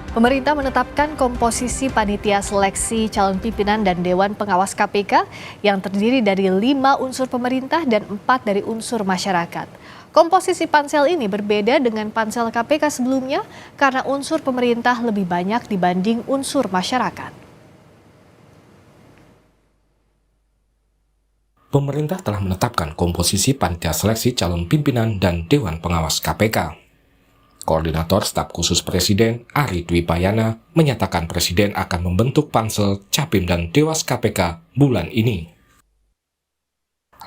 Pemerintah menetapkan komposisi panitia seleksi calon pimpinan dan Dewan Pengawas KPK yang terdiri dari 5 unsur pemerintah dan 4 dari unsur masyarakat. Komposisi pansel ini berbeda dengan pansel KPK sebelumnya karena unsur pemerintah lebih banyak dibanding unsur masyarakat. Pemerintah telah menetapkan komposisi panitia seleksi calon pimpinan dan Dewan Pengawas KPK. Koordinator Staf Khusus Presiden Ari Dwi Payana menyatakan Presiden akan membentuk pansel, capim, dan Dewas KPK bulan ini.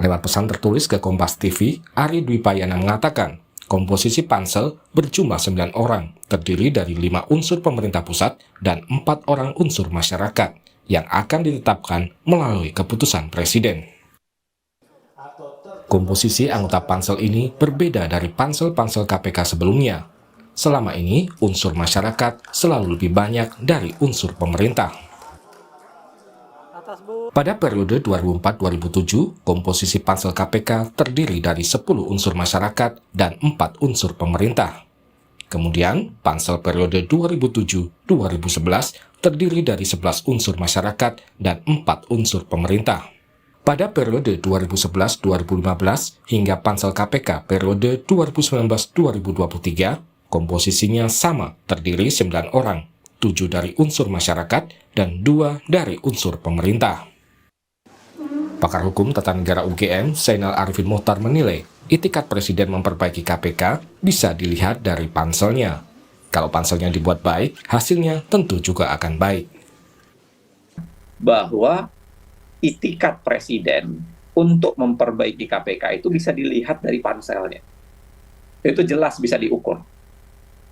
Lewat pesan tertulis ke Kompas TV, Ari Dwi Payana mengatakan komposisi pansel berjumlah 9 orang, terdiri dari 5 unsur pemerintah pusat dan 4 orang unsur masyarakat yang akan ditetapkan melalui keputusan Presiden. Komposisi anggota pansel ini berbeda dari pansel-pansel KPK sebelumnya. Selama ini, unsur masyarakat selalu lebih banyak dari unsur pemerintah. Pada periode 2004-2007, komposisi pansel KPK terdiri dari 10 unsur masyarakat dan 4 unsur pemerintah. Kemudian, pansel periode 2007-2011 terdiri dari 11 unsur masyarakat dan 4 unsur pemerintah. Pada periode 2011-2015 hingga pansel KPK periode 2019-2023, komposisinya sama, terdiri 9 orang, 7 dari unsur masyarakat dan 2 dari unsur pemerintah. Pakar Hukum Tata Negara UGM, Zainal Arifin Mohtar menilai, itikat Presiden memperbaiki KPK bisa dilihat dari panselnya. Kalau panselnya dibuat baik, hasilnya tentu juga akan baik. Bahwa itikat Presiden untuk memperbaiki KPK itu bisa dilihat dari panselnya. Itu jelas bisa diukur.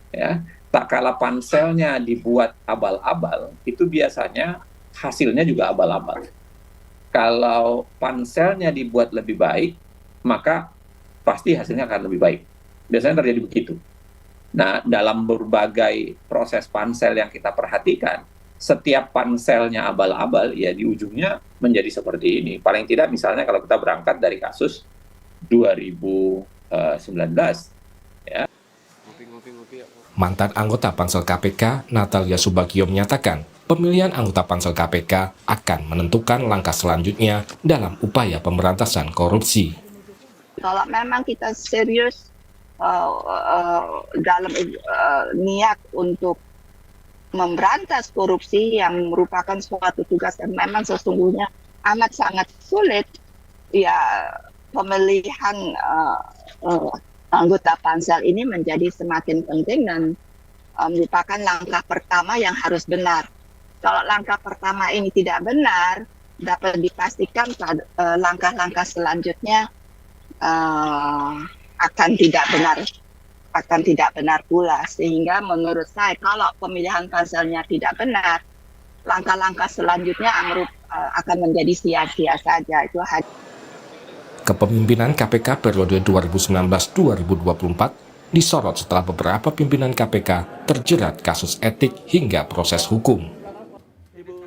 Ya, tak kala panselnya dibuat abal-abal, itu biasanya hasilnya juga abal-abal. Kalau panselnya dibuat lebih baik, maka pasti hasilnya akan lebih baik. Biasanya terjadi begitu. Nah, dalam berbagai proses pansel yang kita perhatikan, setiap panselnya abal-abal, ya di ujungnya menjadi seperti ini. Paling tidak misalnya kalau kita berangkat dari kasus 2019, ya. Mantan anggota Pansel KPK, Natalia Subagio menyatakan, pemilihan anggota Pansel KPK akan menentukan langkah selanjutnya dalam upaya pemberantasan korupsi. Kalau memang kita serius dalam niat untuk memberantas korupsi yang merupakan suatu tugas yang memang sesungguhnya amat sangat sulit, ya pemilihan anggota pansel ini menjadi semakin penting dan merupakan langkah pertama yang harus benar. Kalau langkah pertama ini tidak benar, dapat dipastikan langkah-langkah selanjutnya akan tidak benar pula. Sehingga menurut saya kalau pemilihan panselnya tidak benar, langkah-langkah selanjutnya akan menjadi sia-sia saja. Itu Kepemimpinan KPK periode 2019-2024 disorot setelah beberapa pimpinan KPK terjerat kasus etik hingga proses hukum.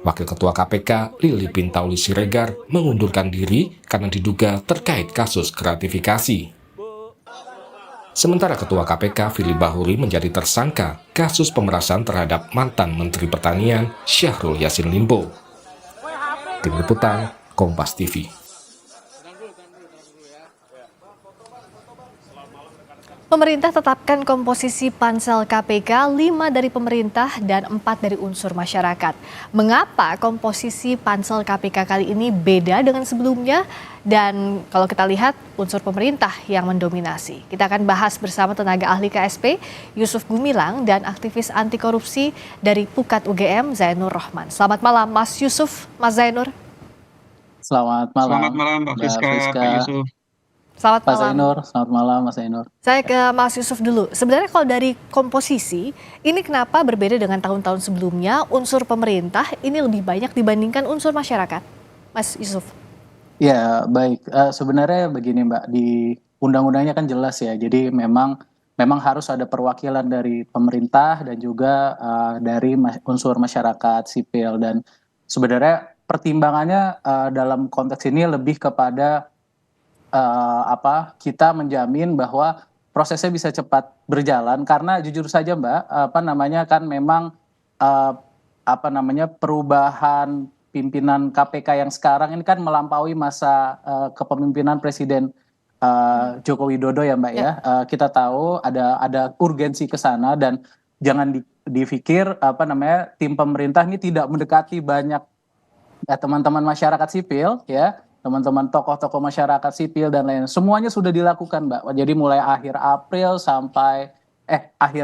Wakil Ketua KPK, Lili Pintauli Siregar, mengundurkan diri karena diduga terkait kasus gratifikasi. Sementara Ketua KPK, Firly Bahuri, menjadi tersangka kasus pemerasan terhadap mantan Menteri Pertanian, Syahrul Yassin Limpo. Tim Liputan, Kompas TV. Pemerintah tetapkan komposisi pansel KPK 5 dari pemerintah dan 4 dari unsur masyarakat. Mengapa komposisi pansel KPK kali ini beda dengan sebelumnya? Dan kalau kita lihat unsur pemerintah yang mendominasi. Kita akan bahas bersama tenaga ahli KSP Yusuf Gumilang dan aktivis anti korupsi dari Pukat UGM Zainur Rohman. Selamat malam Mas Yusuf, Mas Zainur. Selamat malam. Selamat malam Mbak Friska, Pak Yusuf. Selamat Pak malam. Zainur, selamat malam Mas Zainur. Saya ke Mas Yusuf dulu. Sebenarnya kalau dari komposisi, ini kenapa berbeda dengan tahun-tahun sebelumnya? Unsur pemerintah ini lebih banyak dibandingkan unsur masyarakat, Mas Yusuf? Ya, baik. Sebenarnya begini Mbak, di undang-undangnya kan jelas ya. Jadi memang harus ada perwakilan dari pemerintah dan juga dari unsur masyarakat sipil. Dan sebenarnya pertimbangannya dalam konteks ini lebih kepada kita menjamin bahwa prosesnya bisa cepat berjalan karena jujur saja Mbak, kan memang eh, apa namanya perubahan pimpinan KPK yang sekarang ini kan melampaui masa kepemimpinan Presiden Joko Widodo ya Mbak ya. Kita tahu ada urgensi ke sana dan jangan dipikir apa namanya tim pemerintah ini tidak mendekati banyak teman-teman masyarakat sipil ya, teman-teman tokoh-tokoh masyarakat sipil dan lain semuanya sudah dilakukan Mbak. Jadi mulai akhir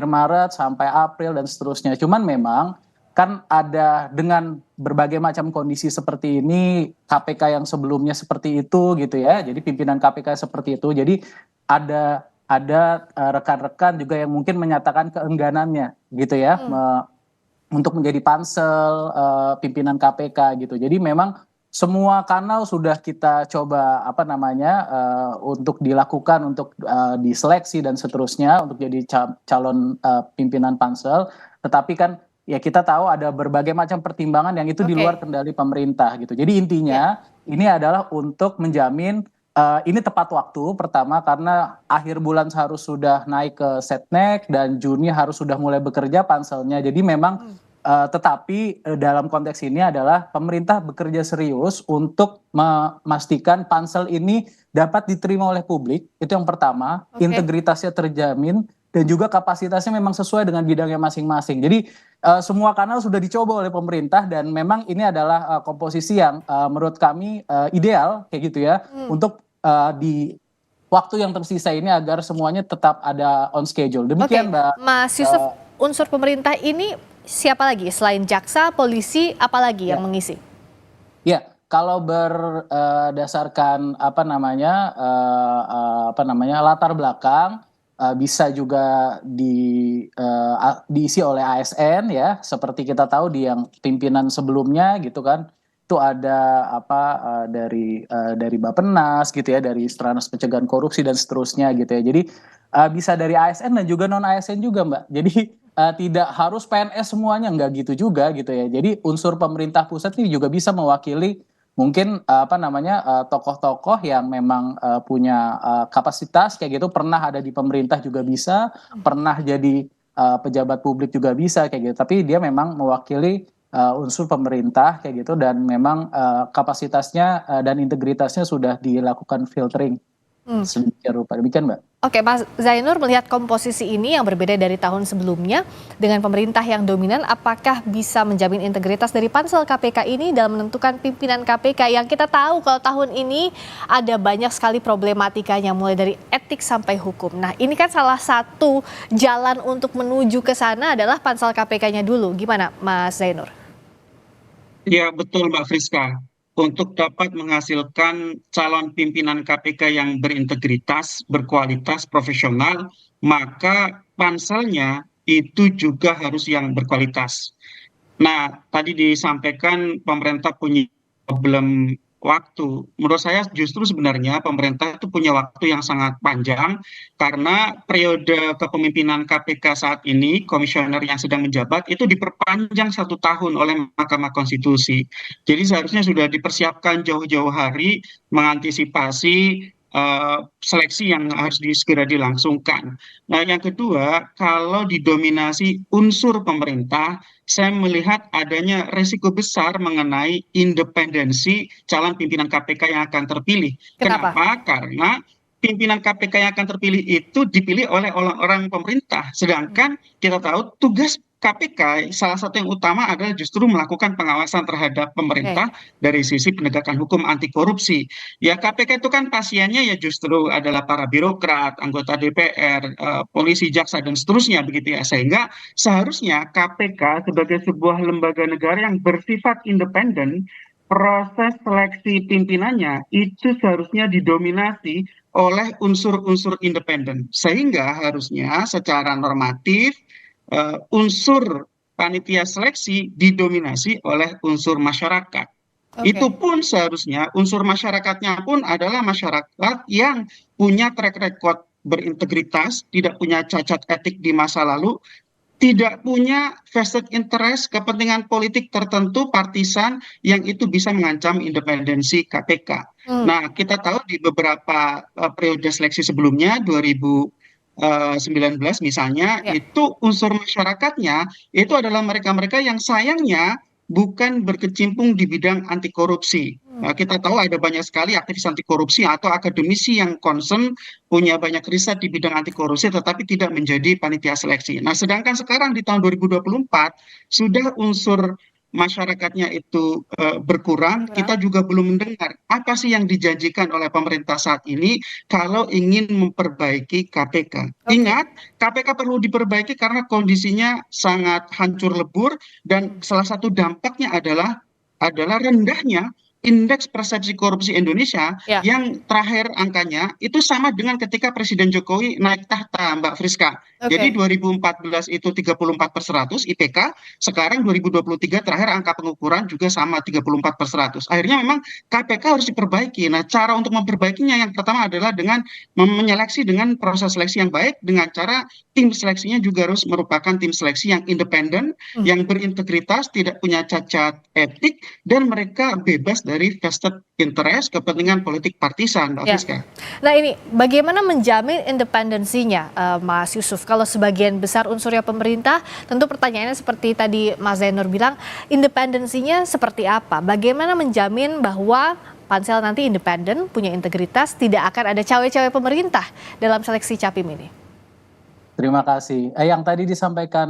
Maret sampai April dan seterusnya. Cuman memang kan ada dengan berbagai macam kondisi seperti ini, KPK yang sebelumnya seperti itu gitu ya. Jadi pimpinan KPK seperti itu. Jadi ada rekan-rekan juga yang mungkin menyatakan keengganannya gitu ya. Untuk menjadi pansel pimpinan KPK gitu. Jadi memang semua kanal sudah kita coba apa namanya untuk dilakukan untuk diseleksi dan seterusnya untuk jadi calon pimpinan pansel. Tetapi kan ya kita tahu ada berbagai macam pertimbangan yang itu di luar kendali pemerintah gitu. Jadi intinya ini adalah untuk menjamin ini tepat waktu pertama karena akhir bulan harus sudah naik ke Setnek dan Juni harus sudah mulai bekerja panselnya. Jadi memang tetapi dalam konteks ini adalah pemerintah bekerja serius untuk memastikan pansel ini dapat diterima oleh publik. Itu yang pertama, integritasnya terjamin dan juga kapasitasnya memang sesuai dengan bidangnya masing-masing. Jadi semua kanal sudah dicoba oleh pemerintah dan memang ini adalah komposisi yang menurut kami ideal kayak gitu ya untuk di waktu yang tersisa ini agar semuanya tetap ada on schedule. Demikian Mbak. Mas Yusuf, unsur pemerintah ini siapa lagi selain jaksa, polisi, apalagi yang mengisi? Ya, kalau berdasarkan apa namanya latar belakang bisa juga diisi oleh ASN ya, seperti kita tahu di yang pimpinan sebelumnya gitu kan. Itu ada dari Bappenas gitu ya, dari Stranas Pencegahan Korupsi dan seterusnya gitu ya. Jadi bisa dari ASN dan juga non ASN juga Mbak. Jadi tidak harus PNS semuanya, nggak gitu juga gitu ya. Jadi unsur pemerintah pusat ini juga bisa mewakili mungkin tokoh-tokoh yang memang punya kapasitas kayak gitu, pernah ada di pemerintah juga bisa, pernah jadi pejabat publik juga bisa kayak gitu. Tapi dia memang mewakili unsur pemerintah kayak gitu dan memang kapasitasnya dan integritasnya sudah dilakukan filtering. Sedemikian rupa. Demikian Mbak. Oke, Mas Zainur melihat komposisi ini yang berbeda dari tahun sebelumnya dengan pemerintah yang dominan, apakah bisa menjamin integritas dari pansel KPK ini dalam menentukan pimpinan KPK yang kita tahu kalau tahun ini ada banyak sekali problematikanya mulai dari etik sampai hukum. Nah, ini kan salah satu jalan untuk menuju ke sana adalah pansel KPK-nya dulu. Gimana Mas Zainur? Ya, betul Mbak Friska. Untuk dapat menghasilkan calon pimpinan KPK yang berintegritas, berkualitas, profesional, maka panselnya itu juga harus yang berkualitas. Nah, tadi disampaikan pemerintah punya problem waktu. Menurut saya justru sebenarnya pemerintah itu punya waktu yang sangat panjang karena periode kepemimpinan KPK saat ini, komisioner yang sedang menjabat itu diperpanjang 1 tahun oleh Mahkamah Konstitusi. Jadi seharusnya sudah dipersiapkan jauh-jauh hari mengantisipasi seleksi yang harus segera dilangsungkan. Nah, yang kedua, kalau didominasi unsur pemerintah, saya melihat adanya risiko besar mengenai independensi calon pimpinan KPK yang akan terpilih. Kenapa? Karena pimpinan KPK yang akan terpilih itu dipilih oleh orang-orang pemerintah. Sedangkan kita tahu tugas KPK salah satu yang utama adalah justru melakukan pengawasan terhadap pemerintah dari sisi penegakan hukum anti korupsi. Ya KPK itu kan pasiennya ya justru adalah para birokrat, anggota DPR, polisi, jaksa dan seterusnya begitu ya. Sehingga seharusnya KPK sebagai sebuah lembaga negara yang bersifat independen, proses seleksi pimpinannya itu seharusnya didominasi oleh unsur-unsur independen. Sehingga harusnya secara normatif unsur panitia seleksi didominasi oleh unsur masyarakat. Itu pun seharusnya unsur masyarakatnya pun adalah masyarakat yang punya track record berintegritas, tidak punya cacat etik di masa lalu, tidak punya vested interest, kepentingan politik tertentu, partisan, yang itu bisa mengancam independensi KPK. Nah, kita tahu di beberapa periode seleksi sebelumnya, COVID-19 misalnya, Ya. itu unsur masyarakatnya itu adalah mereka-mereka yang sayangnya bukan berkecimpung di bidang anti korupsi. Kita tahu ada banyak sekali aktivis anti korupsi atau akademisi yang concern, punya banyak riset di bidang anti korupsi tetapi tidak menjadi panitia seleksi. Nah, sedangkan sekarang di tahun 2024 sudah unsur masyarakatnya itu berkurang, kita juga belum mendengar apa sih yang dijanjikan oleh pemerintah saat ini kalau ingin memperbaiki KPK. Oke. Ingat, KPK perlu diperbaiki karena kondisinya sangat hancur lebur dan salah satu dampaknya adalah rendahnya indeks persepsi korupsi Indonesia Ya. yang terakhir angkanya itu sama dengan ketika Presiden Jokowi naik tahta, Mbak Friska. Jadi Oke. 2014 itu 34/100 IPK, sekarang 2023 terakhir angka pengukuran juga sama 34/100. Akhirnya memang KPK harus diperbaiki. Nah, cara untuk memperbaikinya yang pertama adalah dengan menyeleksi dengan proses seleksi yang baik, dengan cara tim seleksinya juga harus merupakan tim seleksi yang independen, yang berintegritas, tidak punya cacat etik, dan mereka bebas dari vested interest, kepentingan politik partisan, Mbak Ya. Friska. Nah ini, bagaimana menjamin independensinya, Mas Yusuf? Kalau sebagian besar unsurnya pemerintah, tentu pertanyaannya seperti tadi Mas Zainur bilang, independensinya seperti apa? Bagaimana menjamin bahwa pansel nanti independen, punya integritas, tidak akan ada cawe-cawe pemerintah dalam seleksi capim ini? Terima kasih. Yang tadi disampaikan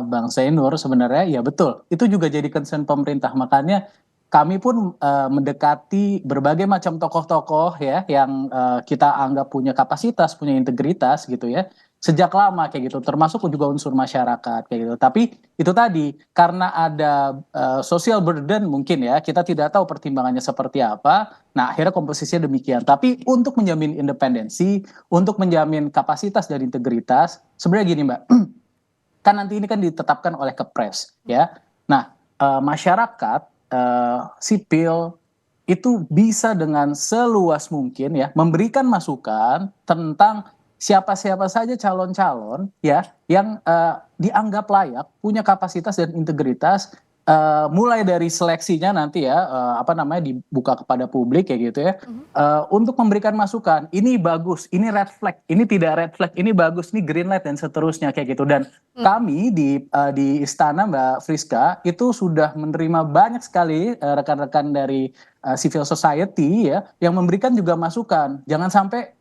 Bang Zainur sebenarnya ya betul. Itu juga jadi concern pemerintah. Makanya kami pun mendekati berbagai macam tokoh-tokoh ya yang kita anggap punya kapasitas, punya integritas gitu ya. Sejak lama kayak gitu, termasuk juga unsur masyarakat kayak gitu. Tapi itu tadi karena ada social burden mungkin ya, kita tidak tahu pertimbangannya seperti apa. Nah, akhirnya komposisinya demikian. Tapi untuk menjamin independensi, untuk menjamin kapasitas dan integritas, sebenarnya gini Mbak, kan nanti ini kan ditetapkan oleh Kepres ya. Nah, masyarakat sipil itu bisa dengan seluas mungkin ya memberikan masukan tentang siapa-siapa saja calon-calon ya yang dianggap layak, punya kapasitas dan integritas, mulai dari seleksinya nanti ya dibuka kepada publik kayak gitu ya, untuk memberikan masukan, ini bagus, ini red flag, ini tidak red flag, ini bagus, ini green light dan seterusnya kayak gitu. Dan kami di Istana Mbak Friska itu sudah menerima banyak sekali rekan-rekan dari civil society ya yang memberikan juga masukan, jangan sampai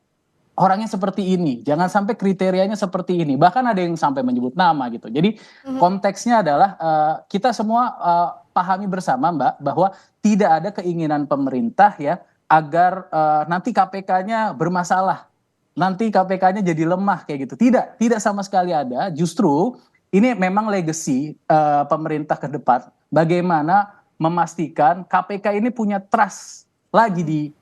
orangnya seperti ini, jangan sampai kriterianya seperti ini, bahkan ada yang sampai menyebut nama gitu. Jadi konteksnya adalah kita semua pahami bersama Mbak bahwa tidak ada keinginan pemerintah ya agar nanti KPK-nya bermasalah, nanti KPK-nya jadi lemah kayak gitu. Tidak sama sekali ada. Justru ini memang legacy pemerintah ke depan. Bagaimana memastikan KPK ini punya trust lagi di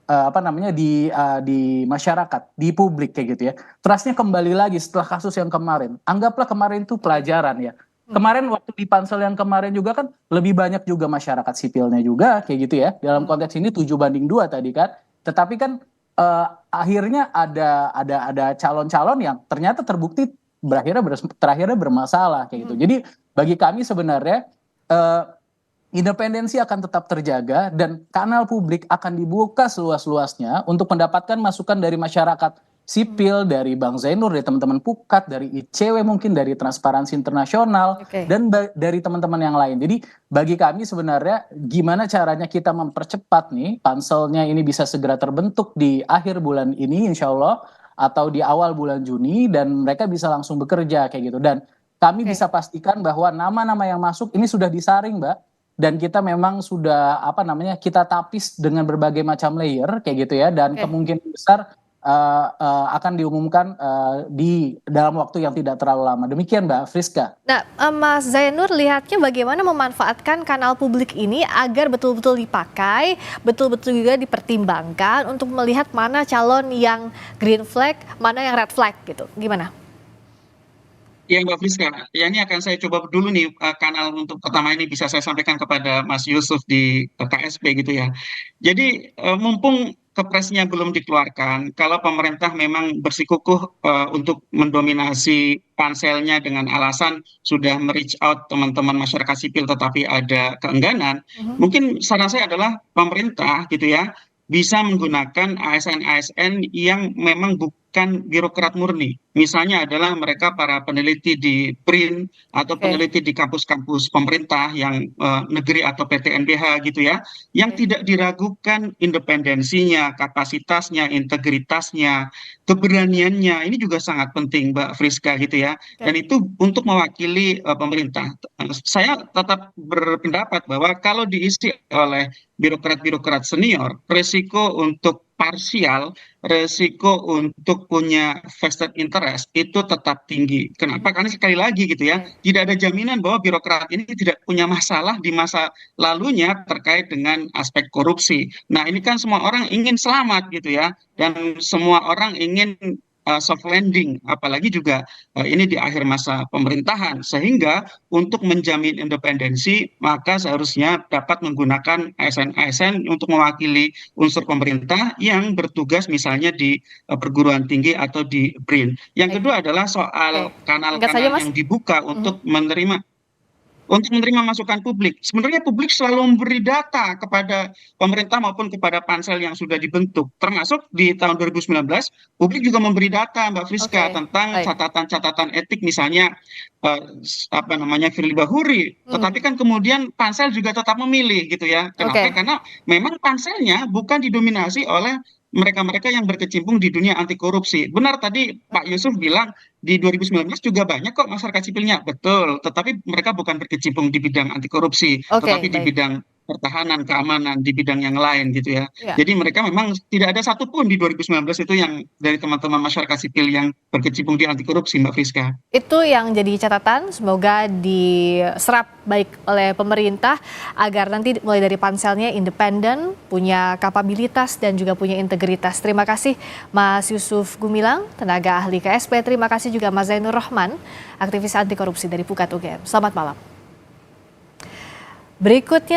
masyarakat, di publik kayak gitu ya. Trustnya kembali lagi setelah kasus yang kemarin. Anggaplah kemarin itu pelajaran ya. Kemarin waktu di pansel yang kemarin juga kan lebih banyak juga masyarakat sipilnya juga kayak gitu ya. Dalam konteks ini 7-2 tadi kan. Tetapi kan akhirnya ada calon-calon yang ternyata terbukti terakhirnya bermasalah kayak gitu. Jadi bagi kami sebenarnya independensi akan tetap terjaga dan kanal publik akan dibuka seluas-luasnya untuk mendapatkan masukan dari masyarakat sipil, dari Bang Zainur, dari teman-teman Pukat, dari ICW mungkin, dari Transparansi Internasional, dan dari teman-teman yang lain. Jadi bagi kami sebenarnya gimana caranya kita mempercepat nih panselnya ini bisa segera terbentuk di akhir bulan ini insya Allah atau di awal bulan Juni dan mereka bisa langsung bekerja kayak gitu. Dan kami bisa pastikan bahwa nama-nama yang masuk ini sudah disaring Mbak. Dan kita memang sudah kita tapis dengan berbagai macam layer kayak gitu ya dan kemungkinan besar akan diumumkan di dalam waktu yang tidak terlalu lama. Demikian Mbak Friska. Nah, Mas Zainur lihatnya bagaimana memanfaatkan kanal publik ini agar betul-betul dipakai, betul-betul juga dipertimbangkan untuk melihat mana calon yang green flag, mana yang red flag gitu. Gimana? Ya Mbak Friska, ya ini akan saya coba dulu nih kanal untuk pertama ini bisa saya sampaikan kepada Mas Yusuf di KSP gitu ya. Jadi mumpung kepresnya belum dikeluarkan, kalau pemerintah memang bersikukuh untuk mendominasi panselnya dengan alasan sudah me-reach out teman-teman masyarakat sipil tetapi ada keengganan, mungkin saran saya adalah pemerintah gitu ya bisa menggunakan ASN-ASN yang memang bukan birokrat murni. Misalnya adalah mereka para peneliti di BRIN atau Oke. peneliti di kampus-kampus pemerintah yang negeri atau PTNBH gitu ya, yang Oke. tidak diragukan independensinya, kapasitasnya, integritasnya, keberaniannya. Ini juga sangat penting, Mbak Friska gitu ya. Dan Oke. itu untuk mewakili pemerintah. Saya tetap berpendapat bahwa kalau diisi oleh birokrat-birokrat senior, resiko untuk parsial, resiko untuk punya vested interest itu tetap tinggi. Kenapa? Karena sekali lagi gitu ya, Oke. tidak ada jaminan bahwa birokrat ini tidak punya masalah di masa lalunya terkait dengan aspek korupsi. Nah, ini kan semua orang ingin selamat gitu ya, dan semua orang ingin soft landing, apalagi juga ini di akhir masa pemerintahan, sehingga untuk menjamin independensi maka seharusnya dapat menggunakan ASN-ASN untuk mewakili unsur pemerintah yang bertugas misalnya di perguruan tinggi atau di BRIN. Yang Baik. kedua adalah Oke. soal Singkat saja, kanal-kanal Mas. yang dibuka Mhm. untuk menerima masukan publik. Sebenarnya publik selalu memberi data kepada pemerintah maupun kepada pansel yang sudah dibentuk. Termasuk di tahun 2019, publik juga memberi data, Mbak Friska, Oke. tentang Baik. catatan-catatan etik misalnya Firly Bahuri. Tetapi kan kemudian pansel juga tetap memilih gitu ya. Kenapa? Oke. Karena memang panselnya bukan didominasi oleh mereka-mereka yang berkecimpung di dunia anti korupsi. Benar tadi Pak Yusuf bilang di 2019 juga banyak kok masyarakat sipilnya, betul. Tetapi mereka bukan berkecimpung di bidang anti korupsi, Oke, tetapi di baik. bidang pertahanan, keamanan, di bidang yang lain gitu ya. Ya. Jadi mereka memang tidak ada satupun di 2019 itu yang dari teman-teman masyarakat sipil yang berkecimpung di anti korupsi, Mbak Friska. Itu yang jadi catatan, semoga diserap baik oleh pemerintah agar nanti mulai dari panselnya independen, punya kapabilitas dan juga punya integritas. Terima kasih Mas Yusuf Gumilang, tenaga ahli KSP. Terima kasih juga Mas Zainur Rahman, aktivis anti korupsi dari Pukat UGM. Selamat malam. Berikutnya